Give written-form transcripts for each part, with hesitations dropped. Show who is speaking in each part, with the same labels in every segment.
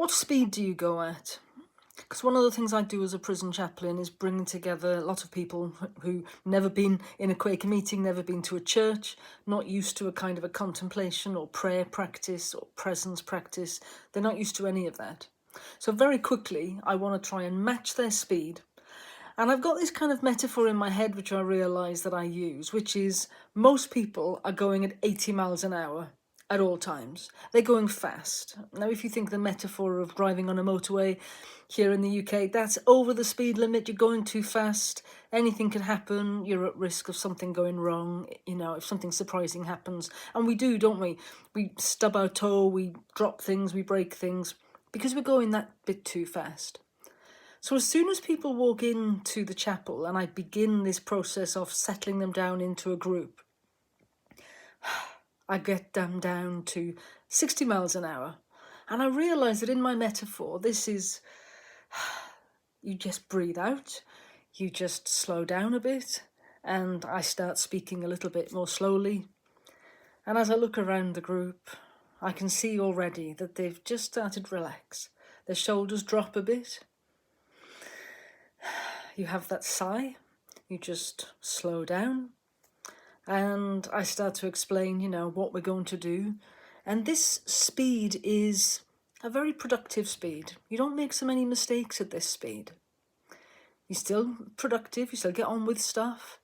Speaker 1: What speed do you go at? Because one of the things I do as a prison chaplain is bring together a lot of people who never been in a Quaker meeting, never been to a church, not used to a kind of a contemplation or prayer practice or presence practice. They're not used to any of that. So very quickly, I want to try and match their speed. And I've got this kind of metaphor in my head, which I realise that I use, which is most people are going at 80 miles an hour at all times. They're going fast. Now, if you think the metaphor of driving on a motorway here in the UK, that's over the speed limit. You're going too fast. Anything can happen. You're at risk of something going wrong, if something surprising happens. And we do, don't we? We stub our toe, we drop things, we break things because we're going that bit too fast. So as soon as people walk into the chapel and I begin this process of settling them down into a group, I get them down to 60 miles an hour. And I realise that in my metaphor, this is, you just breathe out, you just slow down a bit, and I start speaking a little bit more slowly. And as I look around the group, I can see already that they've just started to relax. Their shoulders drop a bit. You have that sigh, you just slow down, and I start to explain, what we're going to do. And this speed is a very productive speed. You don't make so many mistakes at this speed. You're still productive, you still get on with stuff,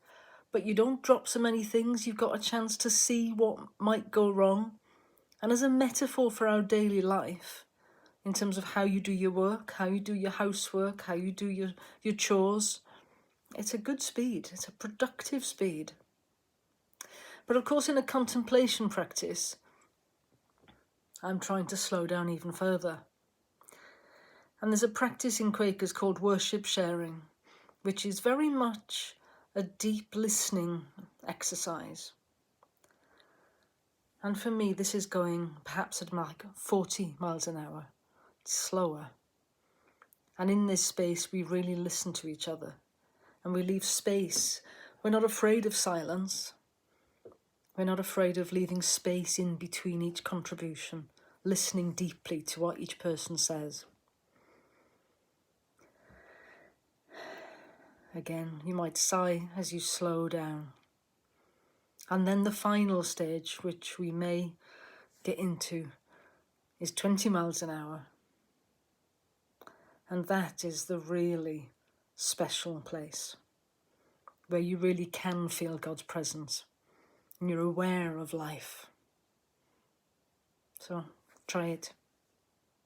Speaker 1: but you don't drop so many things. You've got a chance to see what might go wrong. And as a metaphor for our daily life, in terms of how you do your work, how you do your housework, how you do your chores, it's a good speed, it's a productive speed. But of course, in a contemplation practice, I'm trying to slow down even further. And there's a practice in Quakers called worship sharing, which is very much a deep listening exercise. And for me, this is going perhaps at like 40 miles an hour, slower. And in this space, we really listen to each other and we leave space. We're not afraid of silence. We're not afraid of leaving space in between each contribution, listening deeply to what each person says. Again, you might sigh as you slow down. And then the final stage, which we may get into, is 20 miles an hour. And that is the really special place where you really can feel God's presence and you're aware of life. So try it.